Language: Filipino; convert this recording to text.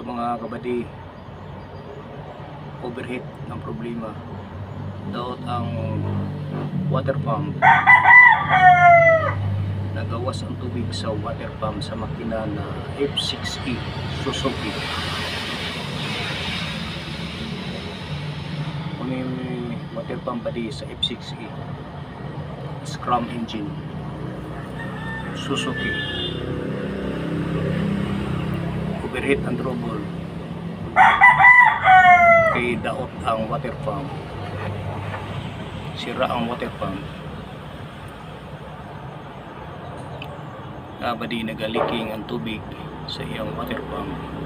mga kabady, overheat ng problema. Daot ang water pump, nagawas ang tubig sa water pump sa makina na F6E Suzuki. Kung yung water pump ba di sa F6E Scrum engine Suzuki, overheat ang trouble kay daot ang water pump, sira ang water pump, badi nagaliking ang tubig sa iyang water pump.